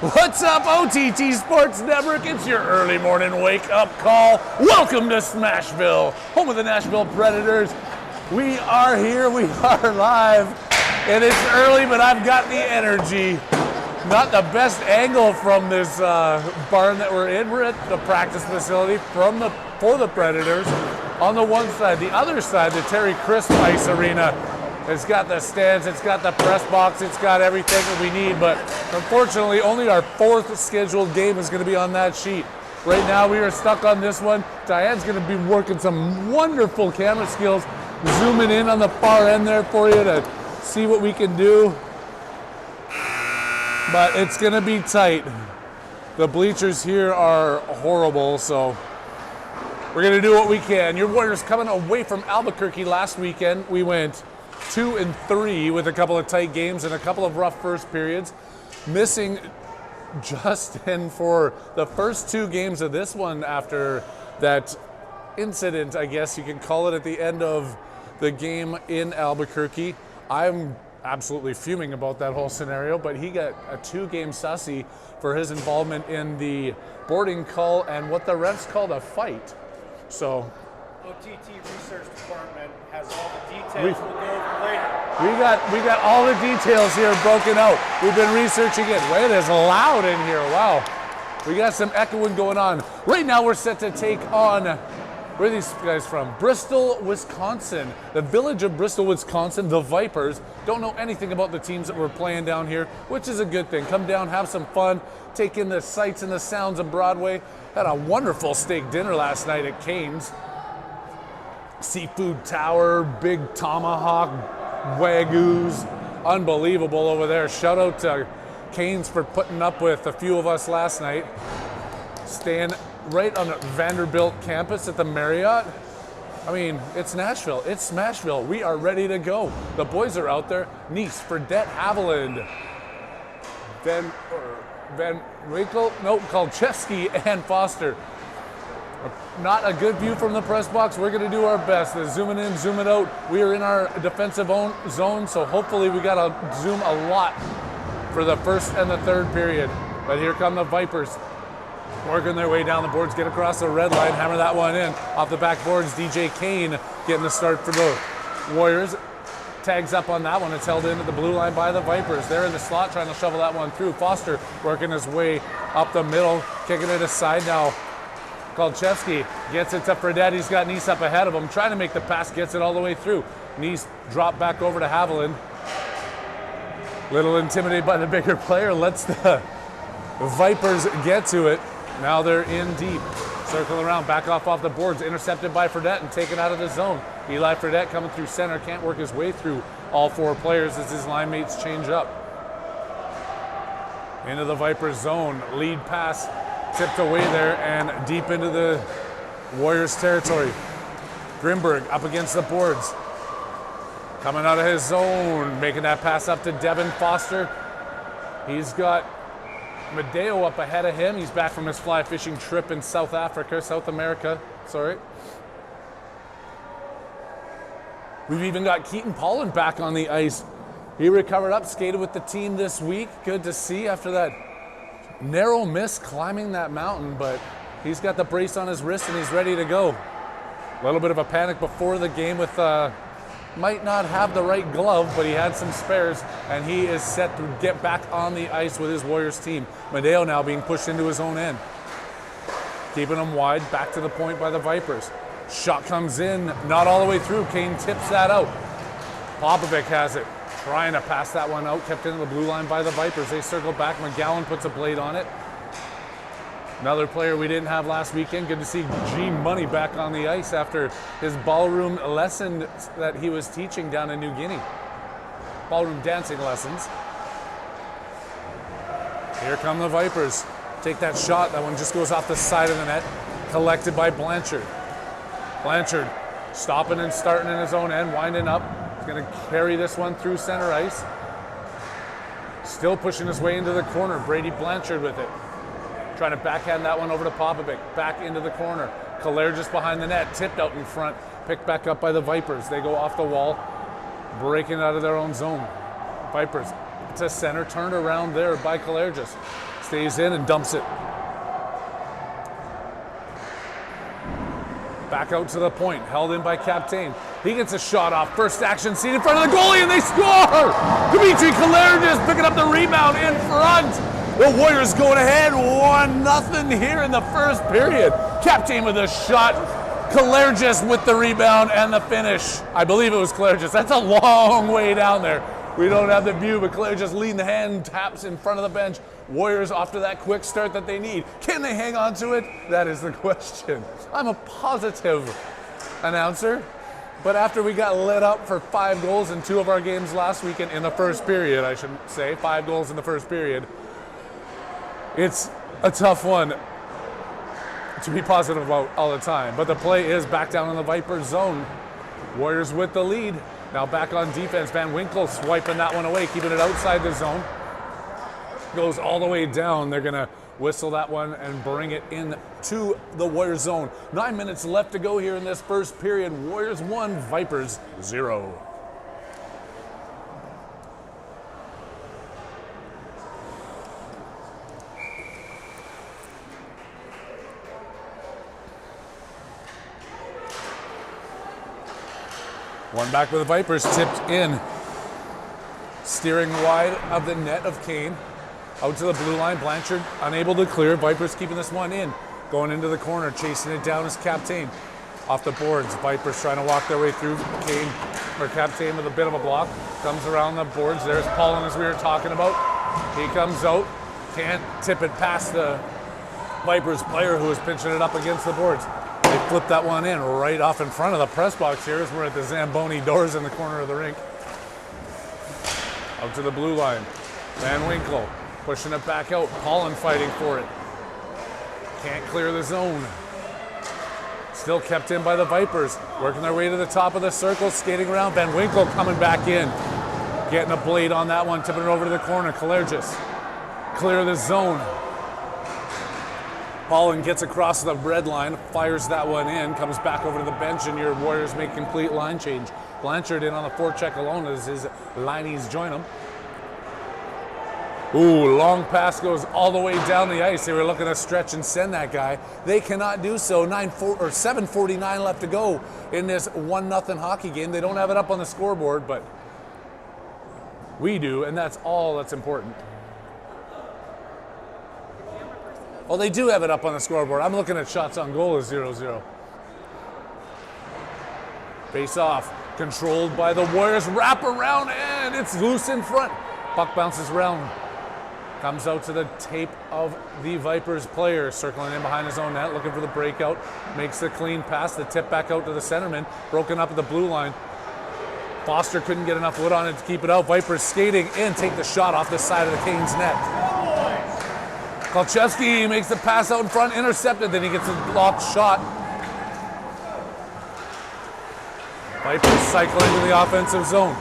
What's up, OTT Sports Network? It's your early morning wake-up call. Welcome to Smashville, home of the Nashville Predators. We are here, we are live, and it's early, but I've got the energy. Not the best angle from this barn that we're in. We're at the practice facility for the Predators on the one side. The other side, the Terry Crisp Ice Arena, it's got the stands, it's got the press box, it's got everything that we need, but unfortunately only our fourth scheduled game is going to be on that sheet. Right now we are stuck on this one. Diane's going to be working some wonderful camera skills, zooming in on the far end there for you to see what we can do. But it's going to be tight. The bleachers here are horrible, so we're going to do what we can. Your Warriors coming away from Albuquerque last weekend. We went 2-3 with a couple of tight games and a couple of rough first periods. Missing Justin for the first two games of this one after that incident, I guess you can call it, at the end of the game in Albuquerque. I'm absolutely fuming about that whole scenario, but he got a 2-game sussy for his involvement in the boarding call and what the refs called a fight. So OTT research department has all the details. We'll go over later. We got all the details here broken out. We've been researching it. Wait, it's loud in here. Wow. We got some echoing going on. Right now we're set to take on, where are these guys from? Bristol, Wisconsin. The village of Bristol, Wisconsin, the Vipers. Don't know anything about the teams that we're playing down here, which is a good thing. Come down, have some fun, take in the sights and the sounds of Broadway. Had a wonderful steak dinner last night at Cane's. Seafood Tower, big tomahawk, Wagyus, unbelievable over there. Shout out to Cane's for putting up with a few of us last night. Staying right on the Vanderbilt campus at the Marriott. I mean, it's Nashville, it's Smashville. We are ready to go. The boys are out there. Nice, Fredette, Haviland, Van Winkle, nope, Kolchevsky, and Foster. Not a good view from the press box. We're going to do our best. The zooming in, zooming out. We are in our defensive zone, so hopefully we got to zoom a lot for the first and the third period. But here come the Vipers, working their way down the boards, get across the red line, hammer that one in. Off the back boards, DJ Kane getting the start for the Warriors. Tags up on that one. It's held into the blue line by the Vipers. They're in the slot trying to shovel that one through. Foster working his way up the middle, kicking it aside now. Kolchevsky gets it to Fredette. He's got Nice up ahead of him, trying to make the pass, gets it all the way through. Nice drop back over to Haviland. Little intimidated by the bigger player, lets the Vipers get to it. Now they're in deep. Circle around, back off the boards, intercepted by Fredette and taken out of the zone. Eli Fredette coming through center, can't work his way through all four players as his line mates change up. Into the Vipers zone, lead pass tipped away there and deep into the Warriors territory. Grimberg up against the boards. Coming out of his zone, making that pass up to Devin Foster. He's got Medeo up ahead of him. He's back from his fly fishing trip in South America. We've even got Keaton Pollan back on the ice. He recovered up, skated with the team this week. Good to see after that narrow miss climbing that mountain, but he's got the brace on his wrist and he's ready to go. A little bit of a panic before the game with might not have the right glove, but he had some spares and he is set to get back on the ice with his Warriors team. Medeo now being pushed into his own end. Keeping him wide, back to the point by the Vipers. Shot comes in, not all the way through. Kane tips that out. Popovic has it. Trying to pass that one out, kept into the blue line by the Vipers. They circle back, McGowan puts a blade on it. Another player we didn't have last weekend. Good to see G Money back on the ice after his ballroom lesson that he was teaching down in New Guinea. Ballroom dancing lessons. Here come the Vipers. Take that shot, that one just goes off the side of the net. Collected by Blanchard. Blanchard stopping and starting in his own end, winding up. Going to carry this one through center ice. Still pushing his way into the corner. Brady Blanchard with it. Trying to backhand that one over to Popovic. Back into the corner. Kalair just behind the net. Tipped out in front. Picked back up by the Vipers. They go off the wall. Breaking out of their own zone. Vipers to center. Turned around there by Kalergis. Stays in and dumps it. Back out to the point, held in by Captain. He gets a shot off. First action scene in front of the goalie, and they score! Dimitri Kalergis picking up the rebound in front. The Warriors going ahead 1-0 here in the first period. Captain with a shot. Kalergis with the rebound and the finish. I believe it was Kalergis. That's a long way down there. We don't have the view, but Kalergis leading the hand taps in front of the bench. Warriors off to that quick start that they need. Can they hang on to it? That is the question. I'm a positive announcer, but after we got lit up for 5 goals in 2 of our games last weekend, in the first period, I should say, 5 goals in the first period, it's a tough one to be positive about all the time. But the play is back down in the Vipers zone. Warriors with the lead. Now back on defense. Van Winkle swiping that one away, keeping it outside the zone. Goes all the way down. They're going to whistle that one and bring it in to the Warriors zone. 9 minutes left to go here in this first period. Warriors 1, Vipers 0. One back with the Vipers, tipped in. Steering wide of the net of Kane. Out to the blue line, Blanchard unable to clear. Vipers keeping this one in. Going into the corner, chasing it down is Captain. Off the boards, Vipers trying to walk their way through. Kane, or Captain with a bit of a block. Comes around the boards, there's Paulin as we were talking about. He comes out, can't tip it past the Vipers player who is pinching it up against the boards. They flip that one in right off in front of the press box here as we're at the Zamboni doors in the corner of the rink. Out to the blue line. Van Winkle pushing it back out. Paulin fighting for it. Can't clear the zone. Still kept in by the Vipers. Working their way to the top of the circle, skating around. Van Winkle coming back in. Getting a blade on that one, tipping it over to the corner. Kalergis. Clear the zone. Paulin gets across the red line, fires that one in, comes back over to the bench, and your Warriors make complete line change. Blanchard in on the forecheck alone as his lineys join him. Ooh, long pass goes all the way down the ice. They were looking to stretch and send that guy. They cannot do so. 7:49 left to go in this 1-0 hockey game. They don't have it up on the scoreboard, but we do, and that's all that's important. Well, they do have it up on the scoreboard. I'm looking at shots on goal as 0-0. Face off, controlled by the Warriors. Wrap around, and it's loose in front. Puck bounces around. Comes out to the tape of the Vipers player, circling in behind his own net, looking for the breakout. Makes the clean pass, the tip back out to the centerman. Broken up at the blue line. Foster couldn't get enough wood on it to keep it out. Vipers skating in, take the shot off the side of the Canes net. Kolchevsky makes the pass out in front, intercepted, then he gets a blocked shot. Vipers cycle into the offensive zone.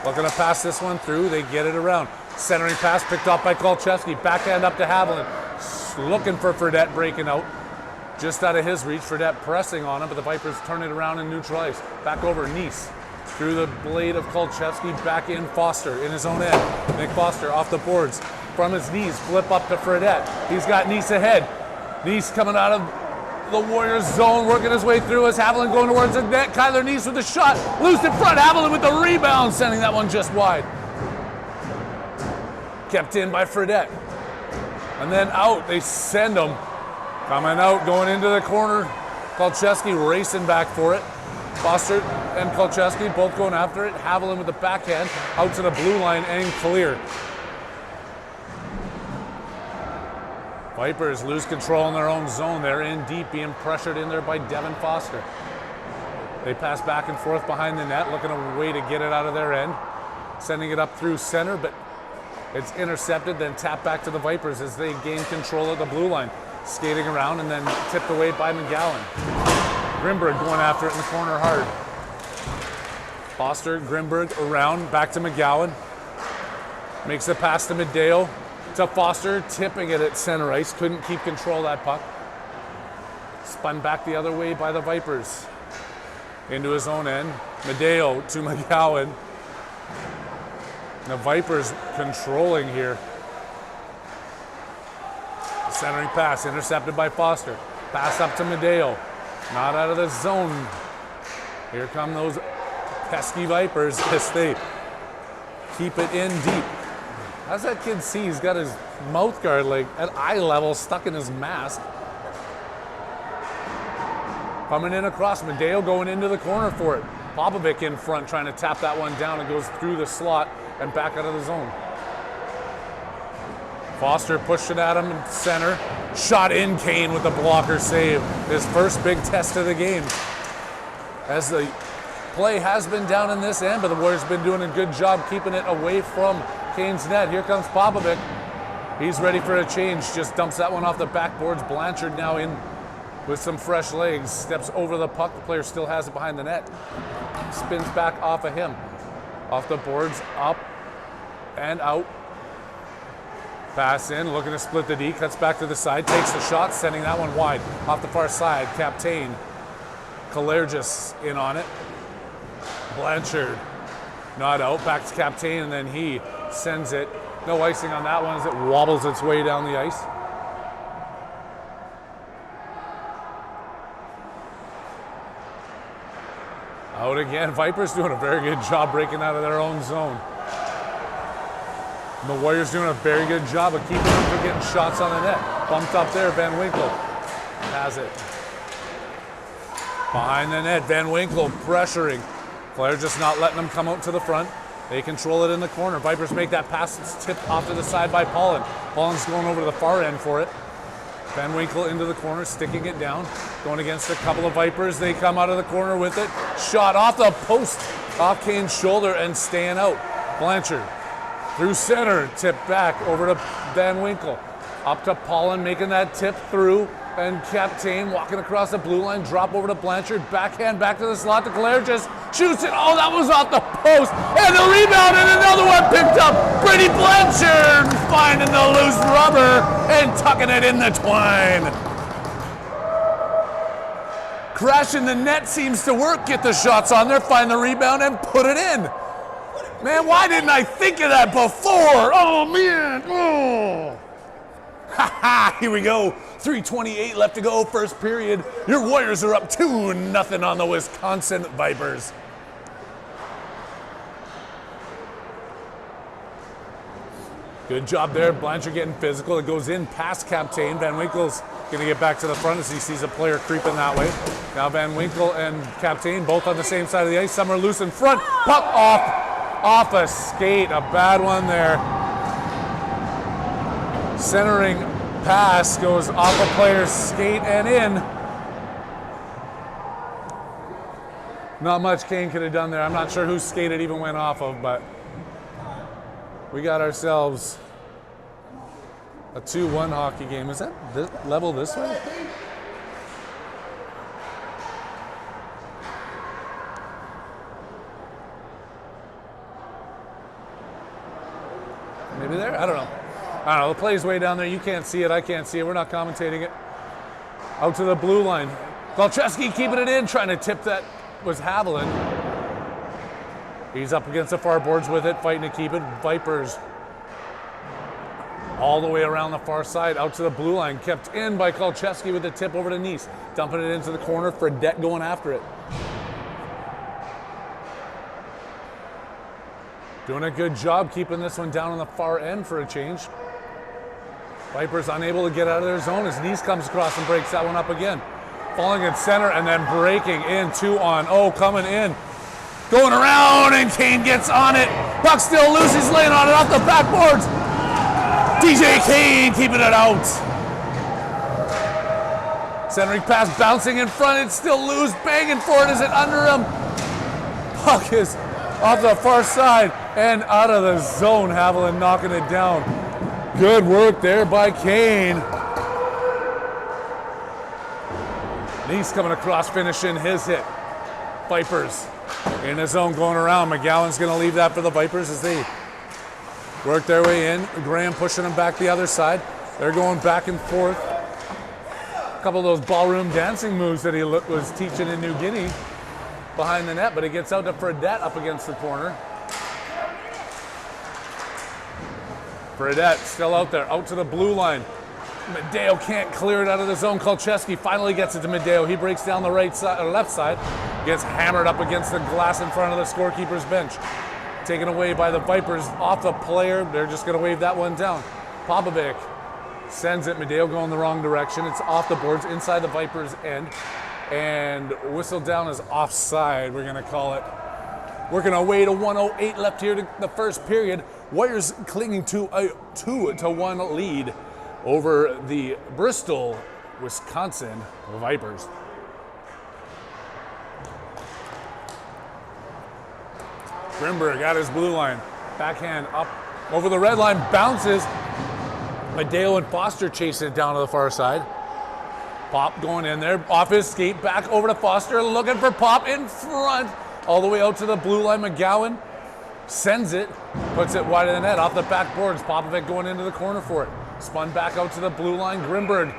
Looking to pass this one through, they get it around. Centering pass picked off by Kolchevsky, backhand up to Haviland. Looking for Fredette breaking out. Just out of his reach, Fredette pressing on him, but the Vipers turn it around and neutral ice. Back over, Nice. Through the blade of Kolchevsky, back in Foster in his own end. Nick Foster off the boards. From his knees, flip up to Fredette. He's got Nice ahead. Nice coming out of the Warriors zone, working his way through as Haviland going towards the net. Kyler Nice with the shot. Loose in front, Haviland with the rebound, sending that one just wide. Kept in by Fredette. And then out, they send him. Coming out, going into the corner. Kolchevsky racing back for it. Foster and Kolchevsky both going after it. Haviland with the backhand, out to the blue line and clear. Vipers lose control in their own zone. They're in deep, being pressured in there by Devin Foster. They pass back and forth behind the net, looking a way to get it out of their end. Sending it up through center, but it's intercepted, then tapped back to the Vipers as they gain control of the blue line. Skating around and then tipped away by McGowan. Grimberg going after it in the corner hard. Foster, Grimberg around, back to McGowan. Makes the pass to Medeo. To Foster, tipping it at center ice. Couldn't keep control of that puck. Spun back the other way by the Vipers. Into his own end. Medeo to McGowan. The Vipers controlling here. Centering pass, intercepted by Foster. Pass up to Madeo. Not out of the zone. Here come those pesky Vipers as they keep it in deep. How's that kid see? He's got his mouth guard like at eye level stuck in his mask. Coming in across, Madeo going into the corner for it. Popovic in front trying to tap that one down. It goes through the slot and back out of the zone. Foster pushed it at him in center. Shot in, Kane with the blocker save. His first big test of the game. As the play has been down in this end, but the Warriors have been doing a good job keeping it away from Kane's net. Here comes Popovic. He's ready for a change. Just dumps that one off the backboards. Blanchard now in with some fresh legs. Steps over the puck. The player still has it behind the net. Spins back off of him. Off the boards, up and out. Pass in, looking to split the D. Cuts back to the side. Takes the shot, sending that one wide. Off the far side, Captain Kalergis in on it. Blanchard not out. Back to Captain, and then he sends it. No icing on that one as it wobbles its way down the ice. Out again. Vipers doing a very good job breaking out of their own zone. And the Warriors doing a very good job of keeping them from getting shots on the net. Bumped up there, Van Winkle has it. Behind the net, Van Winkle pressuring. Player just not letting them come out to the front. They control it in the corner. Vipers make that pass. It's tipped off to the side by Paulin. Paulin's going over to the far end for it. Van Winkle into the corner, sticking it down. Going against a couple of Vipers. They come out of the corner with it. Shot off the post, off Kane's shoulder and staying out. Blanchard through center, tip back over to Van Winkle. Up to Paulin, making that tip through. And Captain walking across the blue line, drop over to Blanchard, backhand back to the slot to Claire, just shoots it. Oh, that was off the post. And the rebound and another one picked up. Brady Blanchard finding the loose rubber and tucking it in the twine. Crashing the net seems to work. Get the shots on there, find the rebound and put it in. Man, why didn't I think of that before? Oh, man. Oh. Ha ha, here we go. 3:28 left to go, first period. Your Warriors are up 2-0 on the Wisconsin Vipers. Good job there, Blanchard getting physical. It goes in past Captain. Van Winkle's gonna get back to the front as he sees a player creeping that way. Now Van Winkle and Captain both on the same side of the ice. Some are loose in front. Puck off a skate, a bad one there. Centering pass goes off a player's skate and in. Not much Kane could have done there. I'm not sure whose skate it even went off of, but we got ourselves a 2-1 hockey game. Is that level this way? Maybe there? I don't know. The play's way down there. You can't see it. I can't see it. We're not commentating it. Out to the blue line. Golcheski keeping it in, trying to tip that was Haviland. He's up against the far boards with it, fighting to keep it. Vipers all the way around the far side, out to the blue line. Kept in by Golcheski with the tip over to Nice. Dumping it into the corner. Fredette going after it. Doing a good job keeping this one down on the far end for a change. Vipers unable to get out of their zone as Nice comes across and breaks that one up again. Falling in center and then breaking in 2-on-0, coming in. Going around and Kane gets on it. Puck still loose, he's laying on it off the backboards. DJ Kane keeping it out. Centering pass bouncing in front, it's still loose, banging for it, is it under him? Puck is off the far side and out of the zone. Haviland knocking it down. Good work there by Kane. Nice coming across, finishing his hit. Vipers in his zone going around. McGowan's going to leave that for the Vipers as they work their way in. Graham pushing them back the other side. They're going back and forth. A couple of those ballroom dancing moves that he was teaching in New Guinea behind the net, but it gets out to Fredette up against the corner. Fredette still out there, out to the blue line. Medeo can't clear it out of the zone. Kolcheski finally gets it to Medeo. He breaks down the right side or left side, gets hammered up against the glass in front of the scorekeeper's bench. Taken away by the Vipers off the player. They're just going to wave that one down. Popovic sends it. Medeo going the wrong direction. It's off the boards inside the Vipers' end. And whistled down as offside, we're going to call it. Working our way to 1:08 left here to the first period. Warriors clinging to a 2-1 lead over the Bristol, Wisconsin Vipers. Grimberg at his blue line. Backhand up over the red line, bounces. Medeo and Foster chasing it down to the far side. Pop going in there, off his skate, back over to Foster, looking for Pop in front. All the way out to the blue line, McGowan sends it, puts it wide of the net, off the back boards. Popovic going into the corner for it. Spun back out to the blue line. Grimberg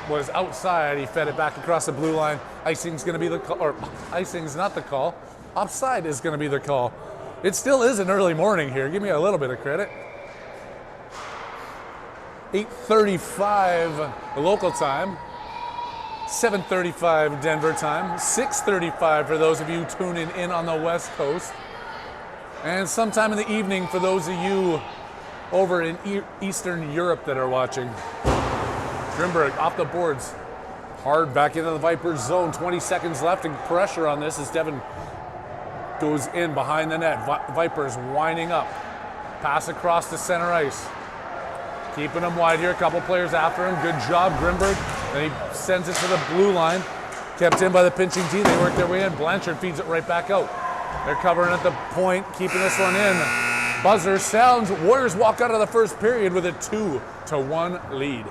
was outside. He fed it back across the blue line. Icing's going to be the call, or icing's not the call. Offside is going to be the call. It still is an early morning here. Give me a little bit of credit. 8:35 local time. 7:35 Denver time. 6:35 for those of you tuning in on the West Coast. And sometime in the evening for those of you over in Eastern Europe that are watching. Grimberg off the boards. Hard back into the Vipers zone. 20 seconds left and pressure on this as Devin goes in behind the net. Vipers winding up. Pass across the center ice. Keeping him wide here. A couple players after him. Good job, Grimberg. Then he sends it to the blue line. Kept in by the pinching team. They work their way in. Blanchard feeds it right back out. They're covering at the point, keeping this one in. Buzzer sounds. Warriors walk out of the first period with a 2-1 lead.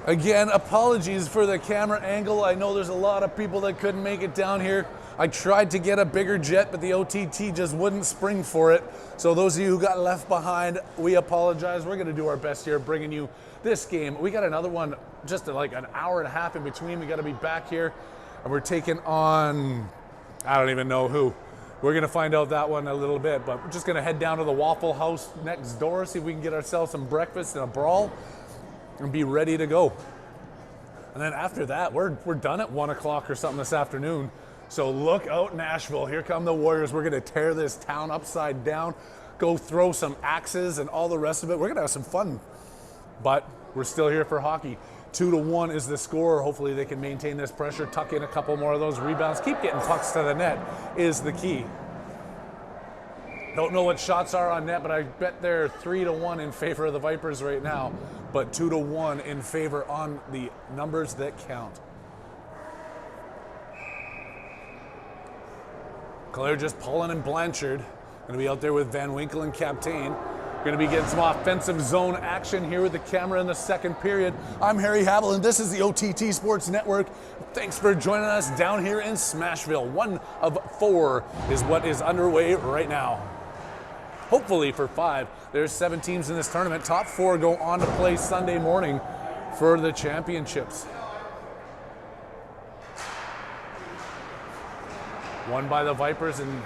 Again, apologies for the camera angle. I know there's a lot of people that couldn't make it down here. I tried to get a bigger jet, but the OTT just wouldn't spring for it. So those of you who got left behind, we apologize. We're going to do our best here bringing you this game. We got another one just like an hour and a half in between. We got to be back here, and we're taking on, I don't even know who. We're going to find out that one a little bit, but we're just going to head down to the Waffle House next door, see if we can get ourselves some breakfast and a brawl, and be ready to go. And then after that, we're done at 1 o'clock or something this afternoon. So look out, Nashville. Here come the Warriors. We're going to tear this town upside down, go throw some axes and all the rest of it. We're going to have some fun. But we're still here for hockey. 2-1 is the score. Hopefully they can maintain this pressure, tuck in a couple more of those rebounds. Keep getting pucks to the net is the key. Don't know what shots are on net, but I bet they're 3-1 in favor of the Vipers right now. But 2-1 in favor on the numbers that count. Claire just pulling in Blanchard. Going to be out there with Van Winkle and Captain. Going to be getting some offensive zone action here with the camera in the second period. I'm Harry Havel, and this is the OTT Sports Network. Thanks for joining us down here in Smashville. 1 of 4 is what is underway right now. Hopefully for 5. There's 7 teams in this tournament. Top 4 go on to play Sunday morning for the championships. Won by the Vipers and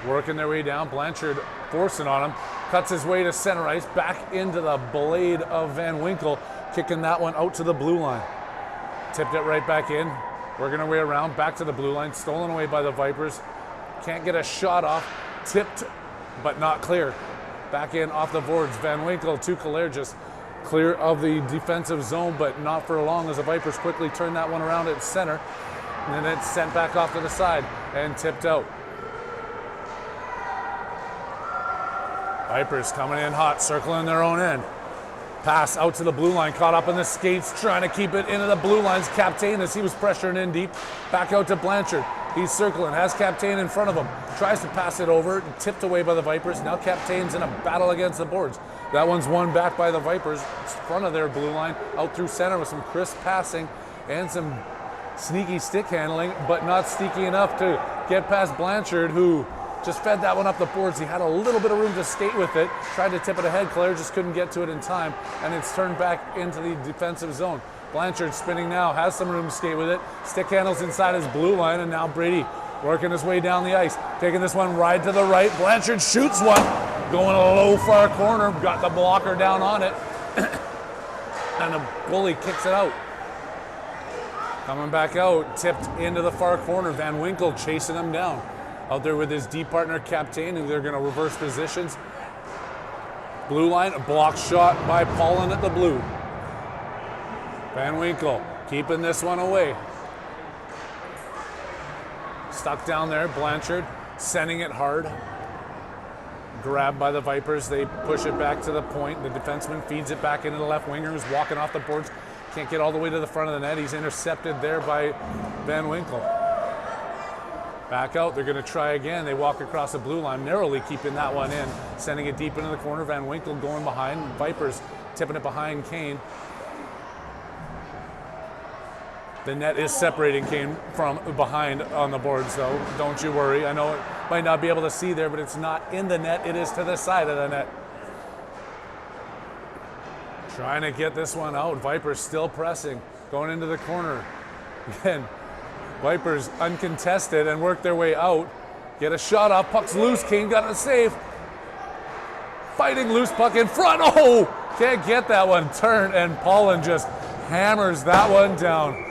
working their way down. Blanchard forcing on him. Cuts his way to center ice. Back into the blade of Van Winkle. Kicking that one out to the blue line. Tipped it right back in. Working our way around. Back to the blue line. Stolen away by the Vipers. Can't get a shot off. Tipped, but not clear. Back in off the boards. Van Winkle to Kalair, just clear of the defensive zone, but not for long as the Vipers quickly turn that one around at center. And then it's sent back off to the side and tipped out. Vipers coming in hot, circling their own end. Pass out to the blue line, caught up in the skates, trying to keep it into the blue line's Captain as he was pressuring in deep. Back out to Blanchard. He's circling, has Captain in front of him. Tries to pass it over, tipped away by the Vipers. Now Captain's in a battle against the boards. That one's won back by the Vipers. It's in front of their blue line, out through center with some crisp passing and some sneaky stick handling, but not sneaky enough to get past Blanchard, who just fed that one up the boards. He had a little bit of room to skate with it, tried to tip it ahead. Claire just couldn't get to it in time, and it's turned back into the defensive zone. Blanchard spinning now, has some room to skate with it. Stick handles inside his blue line, and now Brady working his way down the ice, taking this one wide to the right. Blanchard shoots one, going a low far corner, got the blocker down on it, and the goalie kicks it out. Coming back out, tipped into the far corner. Van Winkle chasing him down. Out there with his D partner, Captain, and they're going to reverse positions. Blue line, a block shot by Paulin at the blue. Van Winkle keeping this one away. Stuck down there, Blanchard sending it hard. Grabbed by the Vipers, they push it back to the point. The defenseman feeds it back into the left winger who's walking off the boards. Can't get all the way to the front of the net. He's intercepted there by Van Winkle. Back out, they're going to try again. They walk across the blue line, narrowly keeping that one in. Sending it deep into the corner. Van Winkle going behind. Vipers tipping it behind Kane. The net is separating Kane from behind on the boards, though. Don't you worry. I know it might not be able to see there, but it's not in the net. It is to the side of the net. Trying to get this one out. Vipers still pressing. Going into the corner. Again, Vipers uncontested and work their way out. Get a shot off. Puck's loose. Kane got a save. Fighting loose puck in front. Oh! Can't get that one. Turn, and Paulin just hammers that one down.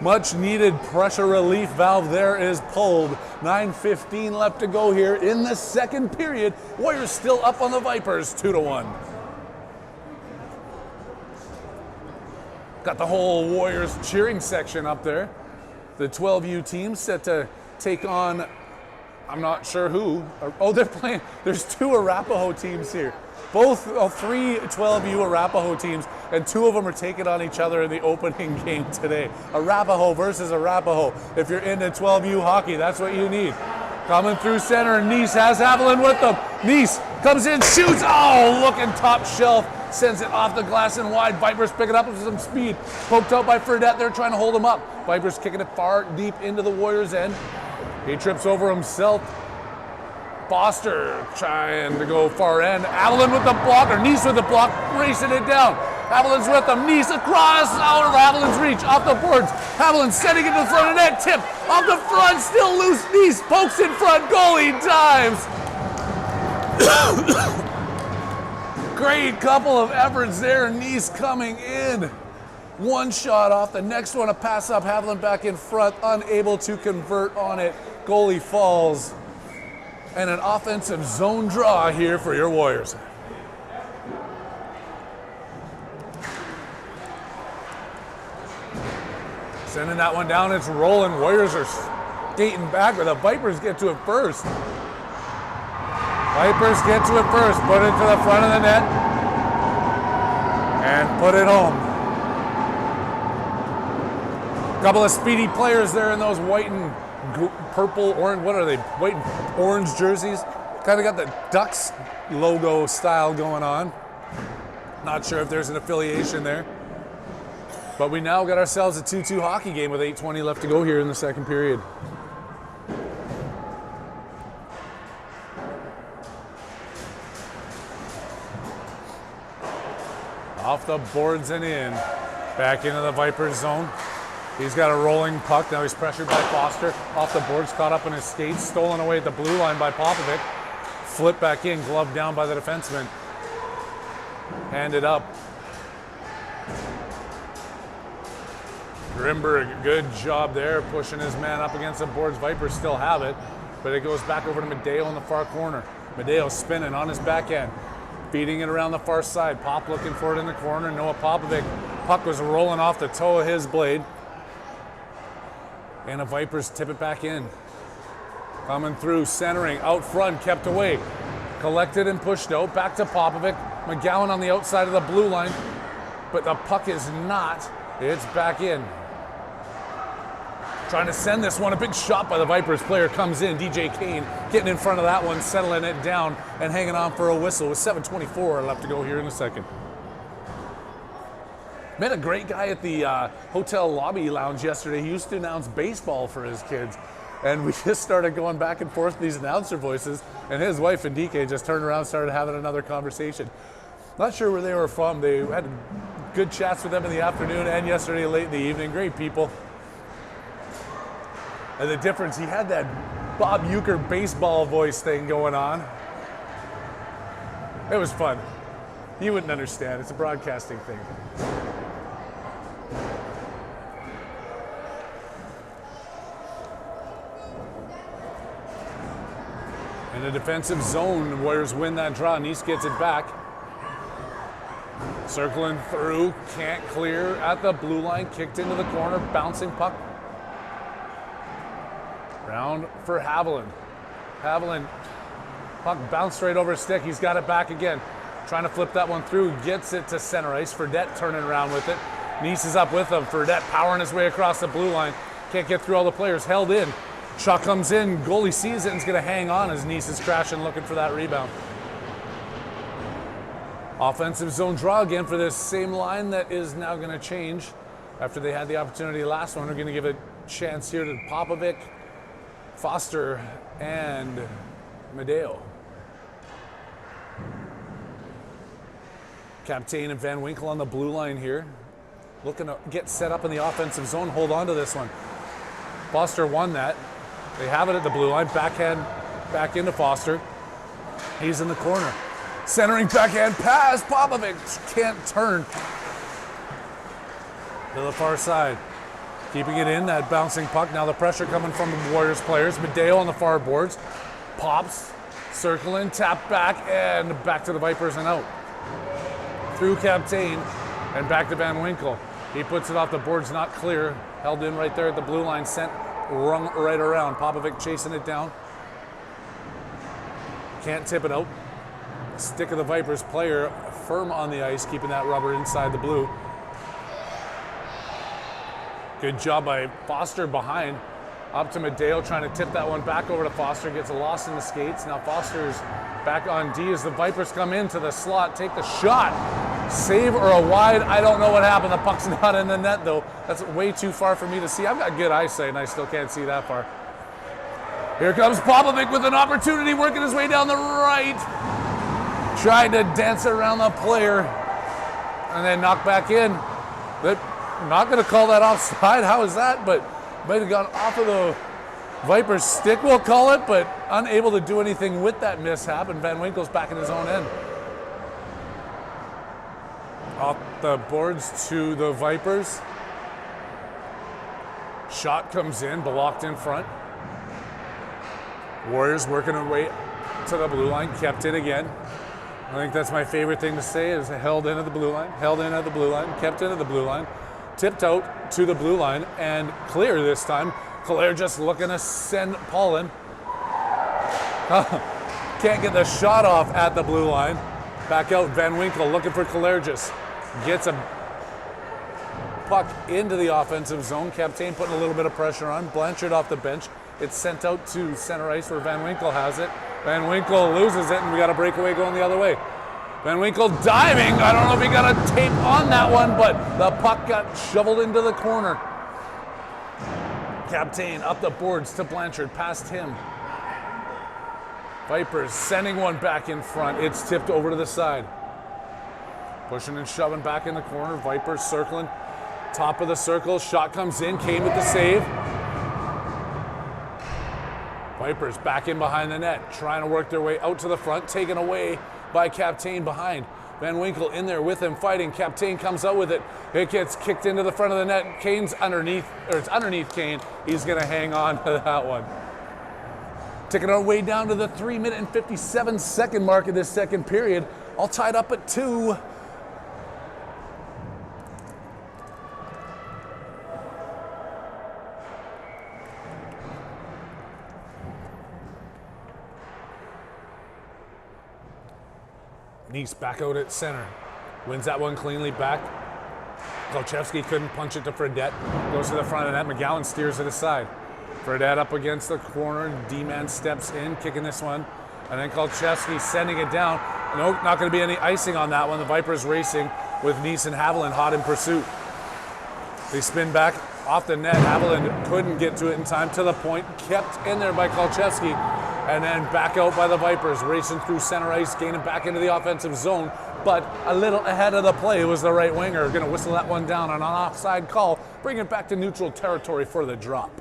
Much needed pressure relief valve there is pulled. 9:15 left to go here in the second period. Warriors still up on the Vipers, 2-1. Got the whole Warriors cheering section up there. The 12U team set to take on, I'm not sure who. Oh, they're playing, there's two Arapahoe teams here. Three 12U Arapahoe teams, and two of them are taking on each other in the opening game today. Arapahoe versus Arapahoe. If you're into 12U hockey, that's what you need. Coming through center, and Nice has Haviland with them. Nice comes in, shoots. Oh, looking top shelf. Sends it off the glass and wide. Vipers pick it up with some speed. Poked out by Fredette. They're trying to hold him up. Vipers kicking it far deep into the Warriors' end. He trips over himself. Foster trying to go far end. Haviland with the block, or Nice with the block, racing it down. Haviland's with them. Nice across, out of Haviland's reach, off the boards. Haviland setting it to the front of net, tip off the front, still loose. Nice pokes in front, goalie dives. Great couple of efforts there. Nice coming in. One shot off, the next one a pass up. Haviland back in front, unable to convert on it. Goalie falls. And an offensive zone draw here for your Warriors. Sending that one down, it's rolling. Warriors are skating back, but the Vipers get to it first. Vipers get to it first, put it to the front of the net, and put it home. Couple of speedy players there in those white and purple, orange, what are they? White and orange jerseys. Kind of got the Ducks logo style going on. Not sure if there's an affiliation there. But we now got ourselves a 2-2 hockey game with 8:20 left to go here in the second period. Off the boards and in. Back into the Vipers zone. He's got a rolling puck. Now he's pressured by Foster. Off the boards, caught up in his skates. Stolen away at the blue line by Popovic. Flipped back in, gloved down by the defenseman. Handed up. Grimberg, good job there, pushing his man up against the boards. Vipers still have it, but it goes back over to Medeo in the far corner. Medeo spinning on his back end. Feeding it around the far side. Pop looking for it in the corner. Noah Popovic. Puck was rolling off the toe of his blade. And the Vipers tip it back in. Coming through, centering, out front, kept away. Collected and pushed out, back to Popovic. McGowan on the outside of the blue line, but the puck is not. It's back in. Trying to send this one, a big shot by the Vipers player comes in. DJ Kane getting in front of that one, settling it down and hanging on for a whistle with 7:24 left to go here in a second. Met a great guy at the hotel lobby lounge yesterday. He used to announce baseball for his kids. And we just started going back and forth these announcer voices. And his wife and DK just turned around and started having another conversation. Not sure where they were from. They had good chats with them in the afternoon and yesterday late in the evening. Great people. And the difference, he had that Bob Uecker baseball voice thing going on. It was fun. You wouldn't understand. It's a broadcasting thing. In the defensive zone, the Warriors win that draw. Nice gets it back. Circling through, can't clear at the blue line, kicked into the corner, bouncing puck. Round for Haviland. Haviland, puck bounced right over his stick. He's got it back again. Trying to flip that one through, gets it to center ice. Fredette turning around with it. Nice is up with him. Fredette powering his way across the blue line. Can't get through all the players, held in. Shot comes in, goalie sees it and is going to hang on as Nice is crashing looking for that rebound. Offensive zone draw again for this same line that is now going to change after they had the opportunity last one. We're going to give a chance here to Popovic, Foster, and Medeo. Captain and Van Winkle on the blue line here. Looking to get set up in the offensive zone, hold on to this one. Foster won that. They have it at the blue line, backhand back into Foster. He's in the corner. Centering backhand pass, Popovic can't turn to the far side. Keeping it in, that bouncing puck. Now the pressure coming from the Warriors players. Medeo on the far boards. Pops, circling, tap back, and back to the Vipers and out. Through Captain and back to Van Winkle. He puts it off the boards, not clear. Held in right there at the blue line, sent, rung right around. Popovic chasing it down. Can't tip it out. Stick of the Vipers player firm on the ice, keeping that rubber inside the blue. Good job by Foster behind. Up to Medeo, trying to tip that one back over to Foster. Gets a loss in the skates. Now Foster's back on D as the Vipers come into the slot. Take the shot. Save or a wide. I don't know what happened. The puck's not in the net though. That's way too far for me to see. I've got good eyesight and I still can't see that far. Here comes Popovic with an opportunity, working his way down the right. Tried to dance around the player and then knock back in. But not going to call that offside. How is that? But might have gone off of the Vipers' stick, we'll call it, but unable to do anything with that mishap. And Van Winkle's back in his own end. Off the boards to the Vipers. Shot comes in, blocked in front. Warriors working their way to the blue line, kept it again. I think that's my favorite thing to say is held in at the blue line, held in at the blue line, kept in at the blue line, tipped out to the blue line, and clear this time. Claire just looking to send Paulin. Can't get the shot off at the blue line. Back out, Van Winkle looking for Kalergis. Gets a puck into the offensive zone. Captain putting a little bit of pressure on. Blanchard off the bench. It's sent out to center ice where Van Winkle has it. Van Winkle loses it, and we got a breakaway going the other way. Van Winkle diving. I don't know if he got a tape on that one, but the puck got shoveled into the corner. Captain up the boards to Blanchard, past him. Vipers sending one back in front. It's tipped over to the side. Pushing and shoving back in the corner. Vipers circling. Top of the circle. Shot comes in. Kane with the save. Vipers back in behind the net, trying to work their way out to the front, taken away by Captain behind. Van Winkle in there with him, fighting. Captain comes out with it. It gets kicked into the front of the net. Kane's underneath, or it's underneath Kane. He's going to hang on to that one. Taking our way down to the 3-minute and 57-second mark of this second period. All tied up at 2. Nice back out at center. Wins that one cleanly back. Kolchevsky couldn't punch it to Fredette. Goes to the front of the net. McGowan steers it aside. Fredette up against the corner. D-man steps in, kicking this one. And then Kolchevsky sending it down. Nope, not going to be any icing on that one. The Vipers racing with Nice and Haviland hot in pursuit. They spin back off the net. Haviland couldn't get to it in time. To the point. Kept in there by Kolchevsky. And then back out by the Vipers, racing through center ice, gaining back into the offensive zone, but a little ahead of the play was the right winger. Going to whistle that one down on an offside call, bring it back to neutral territory for the drop.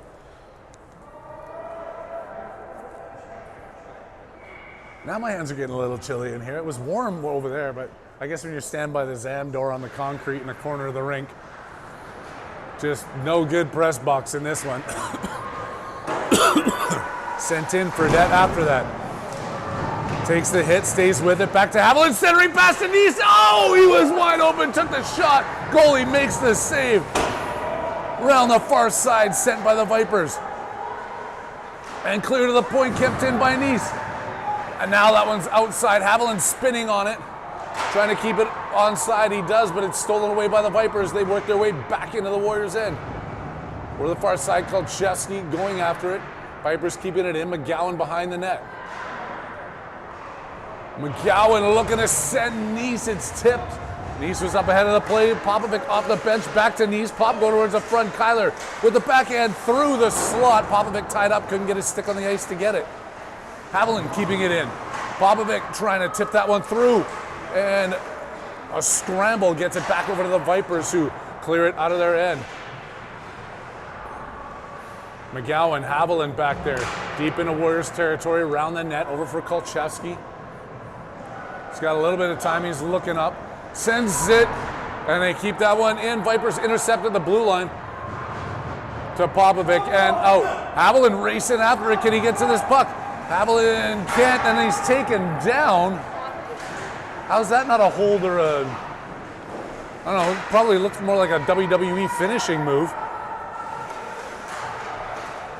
Now my hands are getting a little chilly in here. It was warm over there, but I guess when you stand by the Zam door on the concrete in the corner of the rink, just no good press box in this one. Sent in for that after that. Takes the hit, stays with it, back to Haviland, centering pass to Nice. Oh, he was wide open, took the shot. Goalie makes the save. Around the far side, sent by the Vipers. And clear to the point, kept in by Nice. And now that one's outside. Haviland spinning on it, trying to keep it onside. He does, but it's stolen away by the Vipers. They work their way back into the Warriors' end. We're the far side called Chesky going after it. Vipers keeping it in. McGowan behind the net. McGowan looking to send Nice. It's tipped. Nice was up ahead of the play. Popovic off the bench, back to Nice. Pop going towards the front. Kyler with the backhand through the slot. Popovic tied up, couldn't get his stick on the ice to get it. Haviland keeping it in. Popovic trying to tip that one through. And a scramble gets it back over to the Vipers, who clear it out of their end. McGowan, Haviland back there, deep into Warriors territory, around the net, over for Kolchevsky. He's got a little bit of time, he's looking up. Sends it, and they keep that one in. Vipers intercepted the blue line to Popovic and out. Haviland racing after it. Can he get to this puck? Haviland can't, and he's taken down. How's that not a hold or a, I don't know, it probably looks more like a WWE finishing move.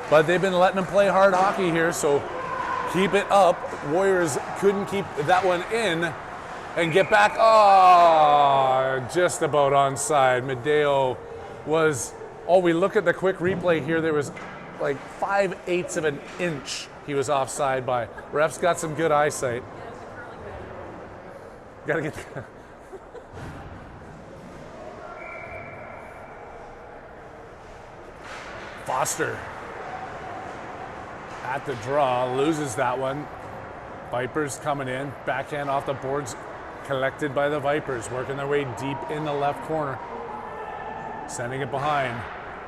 But they've been letting him play hard hockey here, so keep it up. Warriors couldn't keep that one in and get back. Oh, just about onside. Medeo was, oh, we look at the quick replay here. There was like 5/8 of an inch he was offside by. Ref's got some good eyesight. Gotta get Foster at the draw, loses that one. Vipers coming in, backhand off the boards, collected by the Vipers, working their way deep in the left corner. Sending it behind.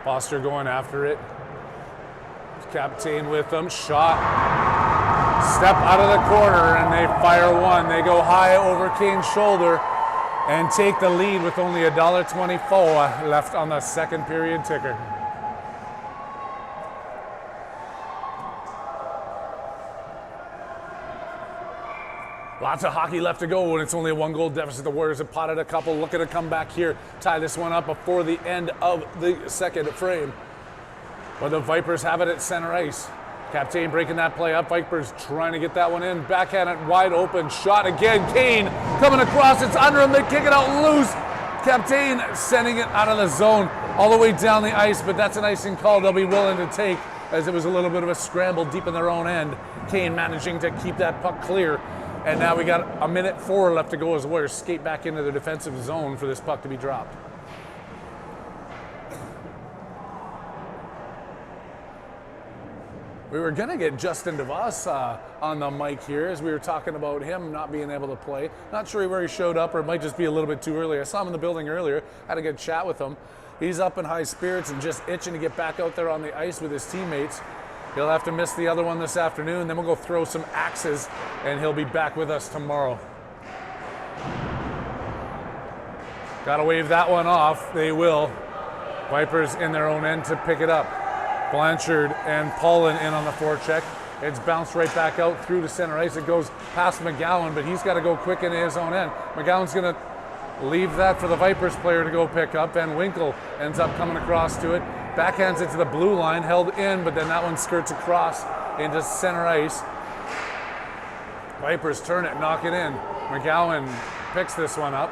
Foster going after it. Captain with them, shot. Step out of the corner and they fire one. They go high over Kane's shoulder and take the lead with only $1.24 left on the second period ticker. Lots of hockey left to go, and it's only a 1-goal deficit. The Warriors have potted a couple, looking to come back here, tie this one up before the end of the second frame. But the Vipers have it at center ice. Captain breaking that play up. Vipers trying to get that one in. Backhand it wide open. Shot again. Kane coming across. It's under him. They kick it out loose. Captain sending it out of the zone all the way down the ice, but that's an icing call they'll be willing to take, as it was a little bit of a scramble deep in their own end. Kane managing to keep that puck clear. And now we got 1:04 left to go as the Warriors skate back into the defensive zone for this puck to be dropped. We were going to get Justin DeVos on the mic here, as we were talking about him not being able to play. Not sure where he showed up, or it might just be a little bit too early. I saw him in the building earlier, had a good chat with him. He's up in high spirits and just itching to get back out there on the ice with his teammates. He'll have to miss the other one this afternoon, then we'll go throw some axes, and he'll be back with us tomorrow. Gotta wave that one off. They will. Vipers in their own end to pick it up. Blanchard and Paulin in on the forecheck. It's bounced right back out through to center ice. It goes past McGowan, but he's got to go quick into his own end. McGowan's going to leave that for the Vipers player to go pick up. Van Winkle ends up coming across to it. Backhands it to the blue line, held in, but then that one skirts across into center ice. Vipers turn it, knock it in. McGowan picks this one up.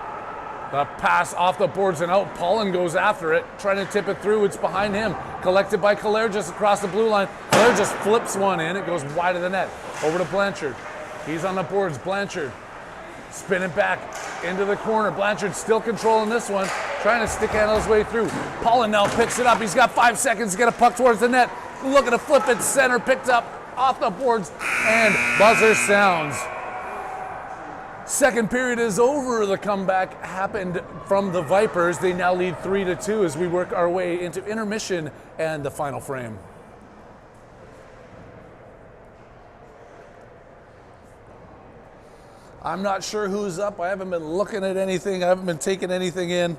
The pass off the boards and out. Paulin goes after it, trying to tip it through. It's behind him. Collected by Claire just across the blue line. Claire just flips one in. It goes wide of the net. Over to Blanchard. He's on the boards. Blanchard spinning back into the corner. Blanchard still controlling this one, trying to stick handle his way through. Paulin now picks it up. He's got 5 seconds to get a puck towards the net. Looking to flip it center. Picked up off the boards, and buzzer sounds. Second period is over. The comeback happened from the Vipers. They now lead 3-2 as we work our way into intermission and the final frame. I'm not sure who's up. I haven't been looking at anything. I haven't been taking anything in.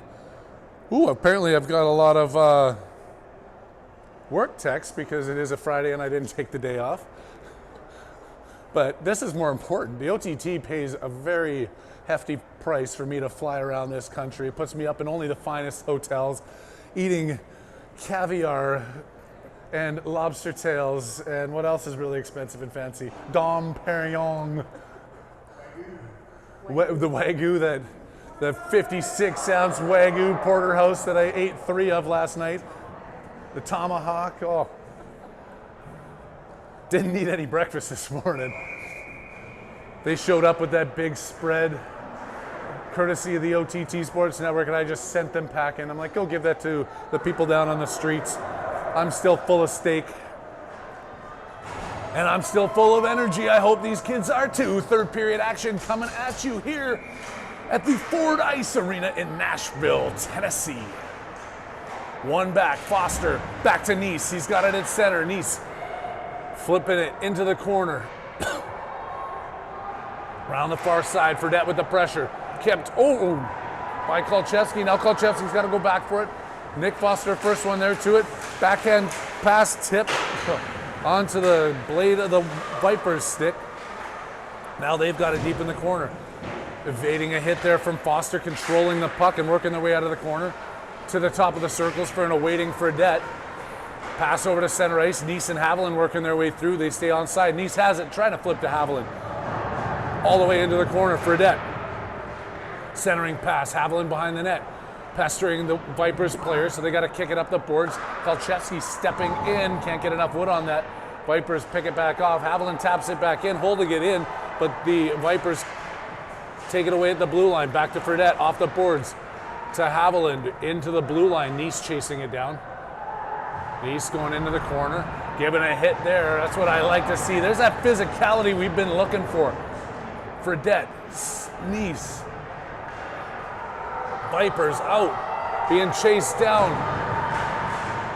Ooh, apparently I've got a lot of work texts because it is a Friday and I didn't take the day off. But this is more important. The OTT pays a very hefty price for me to fly around this country. It puts me up in only the finest hotels, eating caviar and lobster tails, and what else is really expensive and fancy? Dom Perignon. The Wagyu, the 56-ounce Wagyu porterhouse that I ate 3 of last night. The tomahawk, oh. Didn't eat any breakfast this morning. They showed up with that big spread, courtesy of the OTT Sports Network, and I just sent them packing. I'm like, go give that to the people down on the streets. I'm still full of steak. And I'm still full of energy. I hope these kids are too. Third period action coming at you here at the Ford Ice Arena in Nashville, Tennessee. One back, Foster, back to Nice. He's got it at center. Nice flipping it into the corner. Around the far side, Fredette with the pressure. Kept, by Kolchevsky. Now Kolchevsky's got to go back for it. Nick Foster, first one there to it. Backhand pass tip onto the blade of the Vipers stick. Now they've got it deep in the corner. Evading a hit there from Foster, controlling the puck and working their way out of the corner to the top of the circles for an awaiting Fredette. Pass over to center ice. Nice and Haviland working their way through. They stay onside. Nice has it, trying to flip to Haviland. All the way into the corner, Fredette. Centering pass, Haviland behind the net. Pestering the Vipers players, so they got to kick it up the boards. Kolchevsky stepping in, can't get enough wood on that. Vipers pick it back off. Haviland taps it back in, holding it in, but the Vipers take it away at the blue line. Back to Fredette, off the boards to Haviland, into the blue line. Nice chasing it down. Nice going into the corner, giving a hit there. That's what I like to see. There's that physicality we've been looking for. Fredette, Nice. Vipers out, being chased down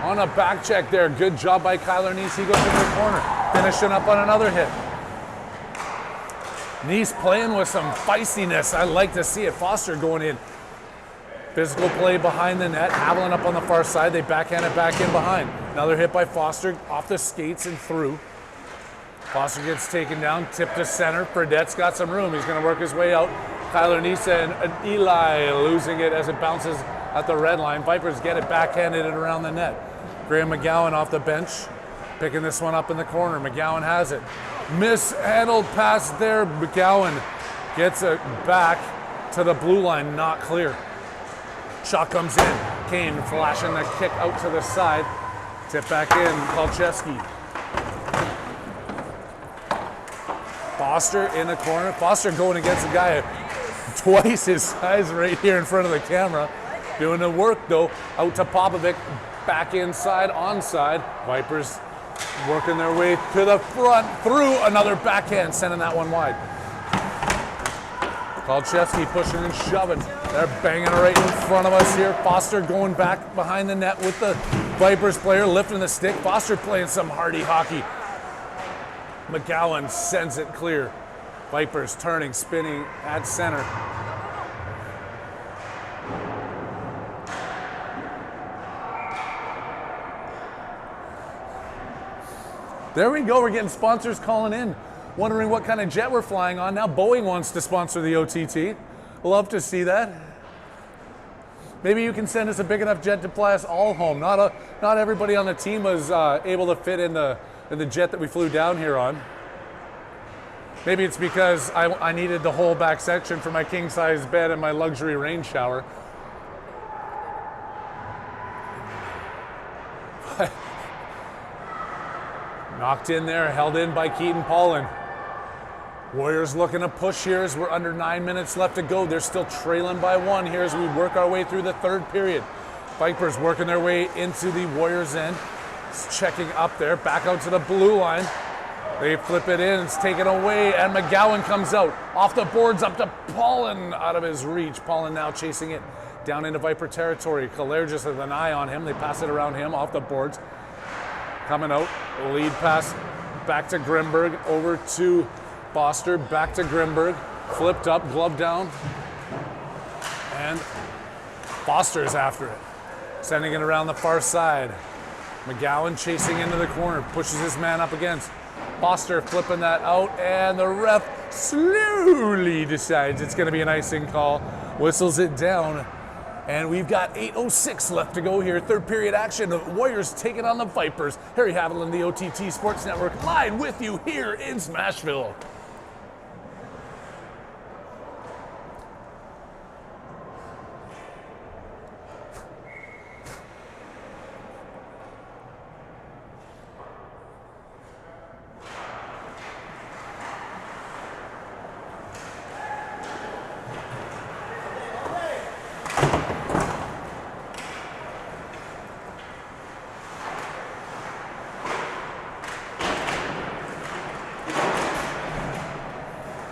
on a back check there. Good job by Kyler Nice. He goes into the corner, finishing up on another hit. Nice playing with some feistiness. I like to see it. Foster going in. Physical play behind the net. Haviland up on the far side. They backhand it back in behind. Another hit by Foster off the skates and through. Foster gets taken down, tipped to center. Fredette's got some room. He's going to work his way out. Kyler Nice and Eli losing it as it bounces at the red line. Vipers get it backhanded and around the net. Graham McGowan off the bench, picking this one up in the corner. McGowan has it. Mishandled pass there. McGowan gets it back to the blue line, not clear. Shot comes in. Kane flashing the kick out to the side. Tip back in, Kolchevsky. Foster in the corner. Foster going against a guy twice his size right here in front of the camera. Doing the work though. Out to Popovic. Back inside, onside. Vipers working their way to the front. Through another backhand, sending that one wide. Kolchevsky pushing and shoving. They're banging it right in front of us here. Foster going back behind the net with the Vipers player, lifting the stick. Foster playing some hardy hockey. McGowan sends it clear. Vipers turning, spinning at center. There we go, we're getting sponsors calling in, wondering what kind of jet we're flying on. Now Boeing wants to sponsor the OTT. Love to see that. Maybe you can send us a big enough jet to fly us all home. Not everybody on the team was able to fit in the jet that we flew down here on. Maybe it's because I needed the whole back section for my king-size bed and my luxury rain shower. Knocked in there, held in by Keaton Paulin. Warriors looking to push here as we're under 9 minutes left to go. They're still trailing by 1 here as we work our way through the third period. Vipers working their way into the Warriors' end. It's checking up there, back out to the blue line. They flip it in, it's taken away, and McGowan comes out. Off the boards, up to Paulin, out of his reach. Paulin now chasing it down into Viper territory. Kalair just has an eye on him. They pass it around him, off the boards. Coming out, lead pass back to Grimberg, over to Foster, back to Grimberg. Flipped up, glove down. And Foster's after it. Sending it around the far side. McGowan chasing into the corner, pushes his man up against. Foster flipping that out, and the ref slowly decides it's going to be an icing call. Whistles it down, and we've got 8:06 left to go here. Third period action. The Warriors taking on the Vipers. Harry Haviland, the OTT Sports Network, live with you here in Smashville.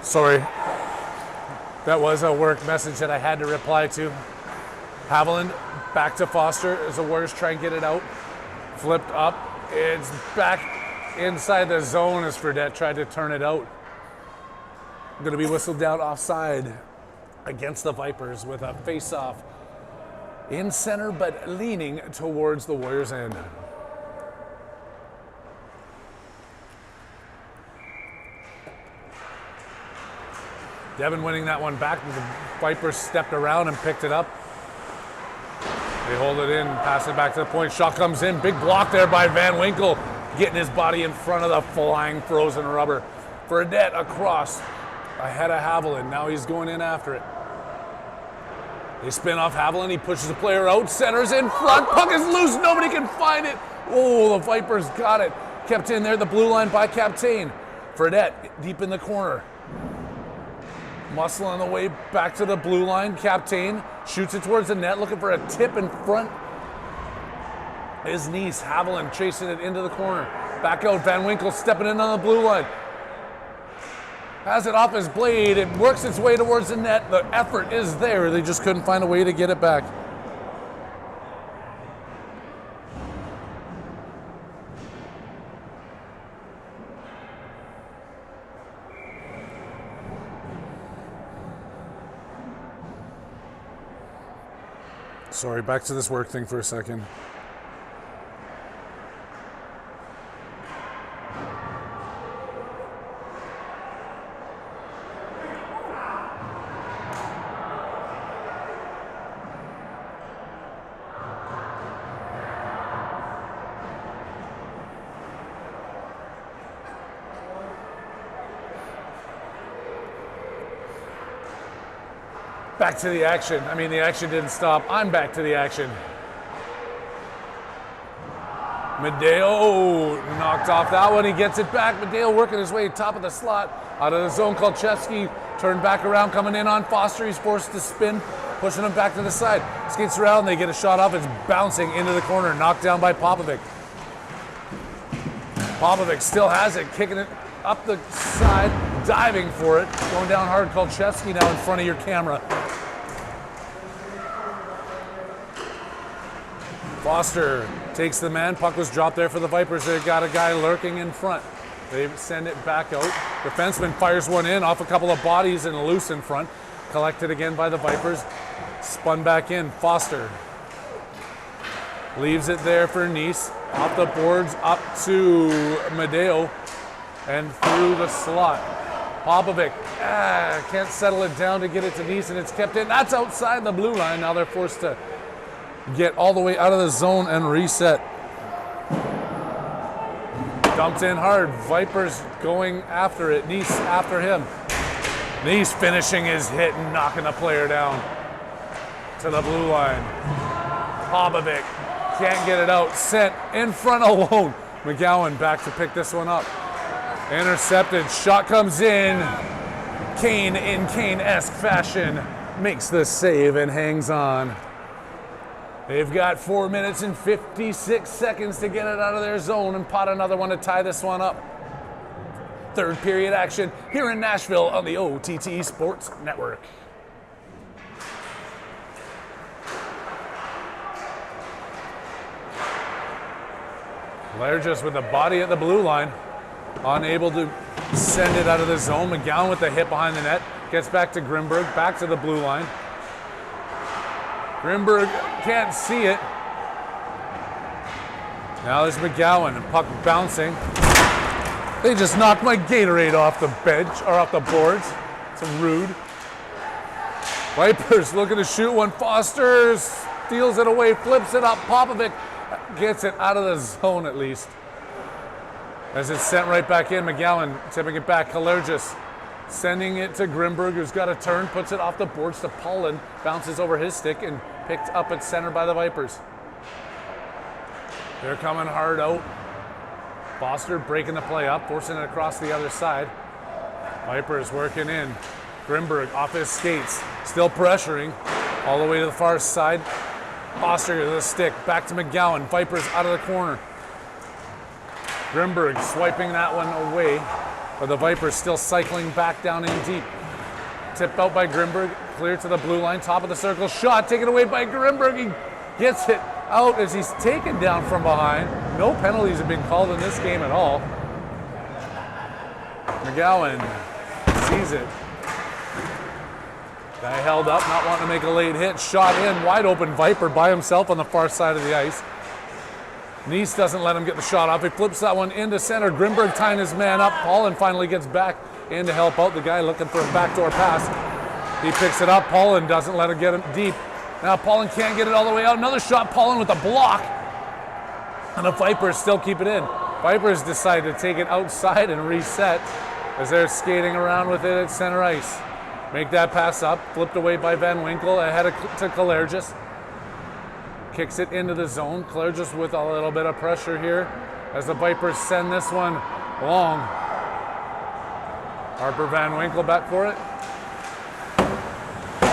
Sorry, that was a work message that I had to reply to. Haviland back to Foster as the Warriors try and get it out. Flipped up, it's back inside the zone as Fredette tried to turn it out. Going to be whistled down offside against the Vipers with a face-off in center but leaning towards the Warriors' end. Devin winning that one back. The Vipers stepped around and picked it up. They hold it in, pass it back to the point. Shot comes in. Big block there by Van Winkle, getting his body in front of the flying frozen rubber. Fredette across ahead of Haviland. Now he's going in after it. They spin off Haviland. He pushes the player out. Centers in front. Puck is loose. Nobody can find it. Oh, the Vipers got it. Kept in there. The blue line by Captain. Fredette deep in the corner. Muscle on the way back to the blue line. Captain shoots it towards the net, looking for a tip in front. His niece, Haviland, chasing it into the corner. Back out, Van Winkle stepping in on the blue line. Has it off his blade. It works its way towards the net. The effort is there. They just couldn't find a way to get it back. Sorry, back to this work thing for a second. Back to the action. I mean, the action didn't stop. I'm back to the action. Medeo knocked off that one. He gets it back. Medeo working his way top of the slot. Out of the zone, Kolchevsky turned back around, coming in on Foster. He's forced to spin, pushing him back to the side. Skates around, they get a shot off. It's bouncing into the corner, knocked down by Popovic. Popovic still has it, kicking it up the side, diving for it. Going down hard, Kolchevsky now in front of your camera. Foster takes the man. Puck was dropped there for the Vipers. They've got a guy lurking in front. They send it back out. Defenseman fires one in off a couple of bodies and loose in front. Collected again by the Vipers. Spun back in. Foster leaves it there for Nice. Off the boards up to Medeo and through the slot. Popovic can't settle it down to get it to Nice, and it's kept in. That's outside the blue line. Now they're forced to get all the way out of the zone and reset. Dumped in hard. Vipers going after it. Nice after him. Nice finishing his hit and knocking the player down to the blue line. Popovic can't get it out. Sent in front alone. McGowan back to pick this one up. Intercepted. Shot comes in. Kane in Kane-esque fashion makes the save and hangs on. They've got 4 minutes and 56 seconds to get it out of their zone and pot another one to tie this one up. Third period action here in Nashville on the OTT Sports Network. Blair just with the body at the blue line, unable to send it out of the zone. McGowan with the hit behind the net. Gets back to Grimberg, back to the blue line. Grimberg can't see it. Now there's McGowan and puck bouncing. They just knocked my Gatorade off the bench, or off the boards. It's rude. Vipers looking to shoot one. Foster steals it away, flips it up. Popovic gets it out of the zone at least. As it's sent right back in, McGowan tipping it back. Kalergis sending it to Grimberg, who's got a turn, puts it off the boards to Paulin, bounces over his stick and picked up at center by the Vipers. They're coming hard out. Foster breaking the play up, forcing it across the other side. Vipers working in. Grimberg off his skates, still pressuring all the way to the far side. Foster with a stick, back to McGowan. Vipers out of the corner. Grimberg swiping that one away, but the Vipers still cycling back down in deep. Tipped out by Grimberg, clear to the blue line, top of the circle. Shot taken away by Grimberg. He gets it out as he's taken down from behind. No penalties have been called in this game at all. McGowan sees it. Guy held up, not wanting to make a late hit. Shot in, wide open Viper by himself on the far side of the ice. Neese doesn't let him get the shot off. He flips that one into center. Grimberg tying his man up. Paulin finally gets back in to help out the guy looking for a backdoor pass. He picks it up. Paulin doesn't let him get him deep. Now Paulin can't get it all the way out. Another shot, Paulin with a block. And the Vipers still keep it in. Vipers decide to take it outside and reset as they're skating around with it at center ice. Make that pass up, flipped away by Van Winkle, ahead to Kalergis. Kicks it into the zone. Kalergis with a little bit of pressure here as the Vipers send this one long. Harper Van Winkle back for it.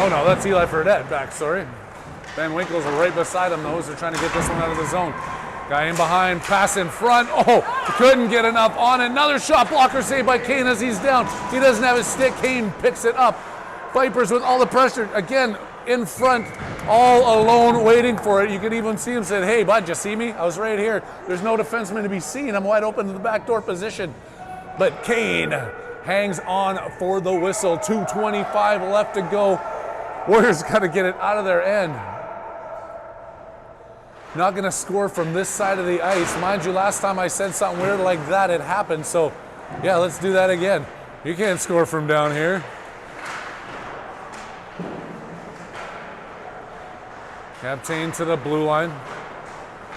Oh no, that's Eli Fredette back, sorry. Van Winkle's right beside him though as they're trying to get this one out of the zone. Guy in behind, pass in front. Oh, couldn't get enough on it. Another shot blocker saved by Kane as he's down. He doesn't have his stick. Kane picks it up. Vipers with all the pressure. Again, in front, all alone waiting for it. You could even see him say, hey, bud, you see me? I was right here. There's no defenseman to be seen. I'm wide open to the backdoor position. But Kane hangs on for the whistle. 2:25 left to go. Warriors got to get it out of their end. Not going to score from this side of the ice. Mind you, last time I said something weird like that, it happened. So, yeah, let's do that again. You can't score from down here. Captain to the blue line.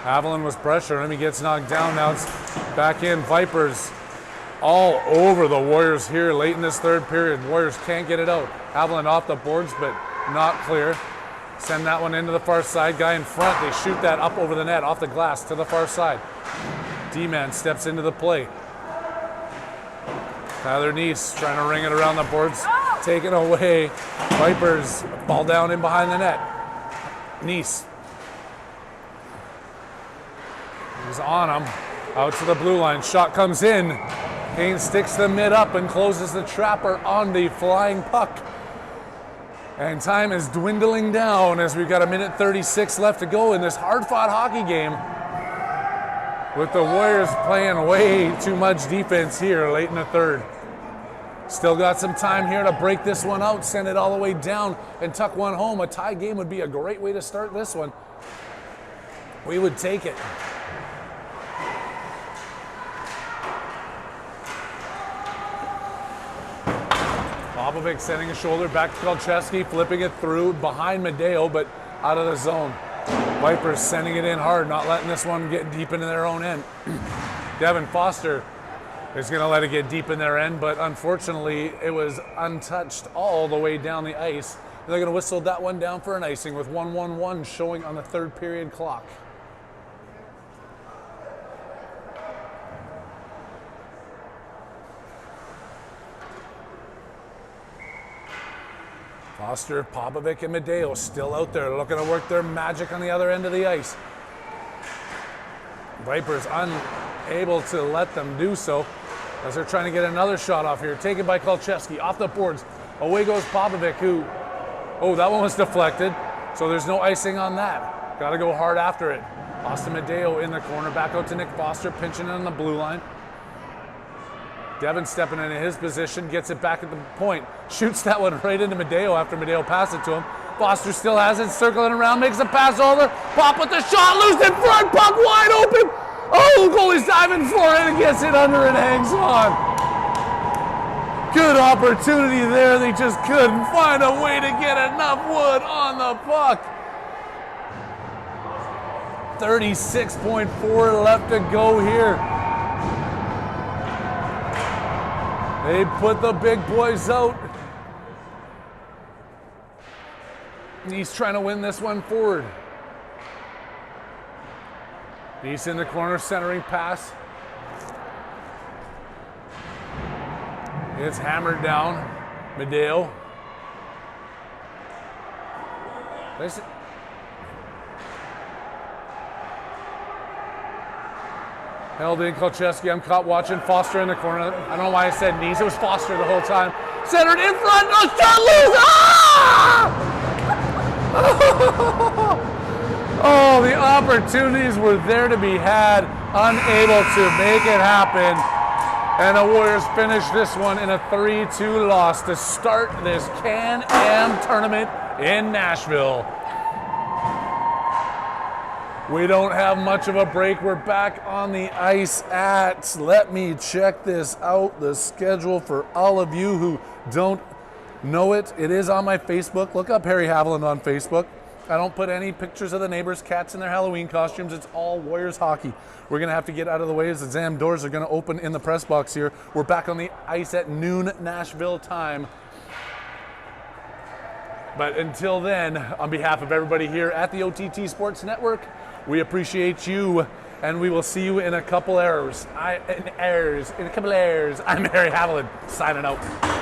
Haviland was pressuring him. He gets knocked down. Now it's back in. Vipers all over the Warriors here late in this third period. Warriors can't get it out. Haviland off the boards, but not clear. Send that one into the far side. Guy in front. They shoot that up over the net, off the glass to the far side. D-man steps into the play. Tyler Neese trying to ring it around the boards. Taken away. Vipers ball down in behind the net. Neese. He's on him. Out to the blue line. Shot comes in. Kane sticks the mid up and closes the trapper on the flying puck. And time is dwindling down as we've got 1:36 left to go in this hard-fought hockey game. With the Warriors playing way too much defense here late in the third. Still got some time here to break this one out, send it all the way down, and tuck one home. A tie game would be a great way to start this one. We would take it. Popovic sending a shoulder back to Kolcheski, flipping it through behind Medeo, but out of the zone. Vipers sending it in hard, not letting this one get deep into their own end. Devin Foster is going to let it get deep in their end, but unfortunately it was untouched all the way down the ice. They're going to whistle that one down for an icing with 1:11 showing on the third period clock. Foster, Popovic, and Medeo still out there looking to work their magic on the other end of the ice. Vipers unable to let them do so as they're trying to get another shot off here. Taken by Kolcheski, off the boards. Away goes Popovic, who, oh, that one was deflected, so there's no icing on that. Got to go hard after it. Austin Medeo in the corner, back out to Nick Foster, pinching it on the blue line. Devin stepping into his position, gets it back at the point, shoots that one right into Medeo after Medeo passed it to him. Foster still has it, circling around, makes a pass over, pop with the shot, loose in front, puck wide open. Oh, the goalie's diving for it and gets it under and hangs on. Good opportunity there, they just couldn't find a way to get enough wood on the puck. 36.4 left to go here. They put the big boys out. He's trying to win this one forward. He's in the corner, centering pass. It's hammered down. Medeo. Held in Kolcheski. I'm caught watching Foster in the corner. I don't know why I said knees. It was Foster the whole time. Centered in front. No shot, loose. Ah! Oh, the opportunities were there to be had. Unable to make it happen. And the Warriors finish this one in a 3-2 loss to start this Can-Am tournament in Nashville. We don't have much of a break. We're back on the ice at, let me check this out, the schedule for all of you who don't know it. It is on my Facebook. Look up Harry Haviland on Facebook. I don't put any pictures of the neighbors' cats in their Halloween costumes. It's all Warriors hockey. We're going to have to get out of the way as the exam doors are going to open in the press box here. We're back on the ice at noon Nashville time. But until then, on behalf of everybody here at the OTT Sports Network, we appreciate you, and we will see you in a couple hours. I'm Harry Haviland, signing out.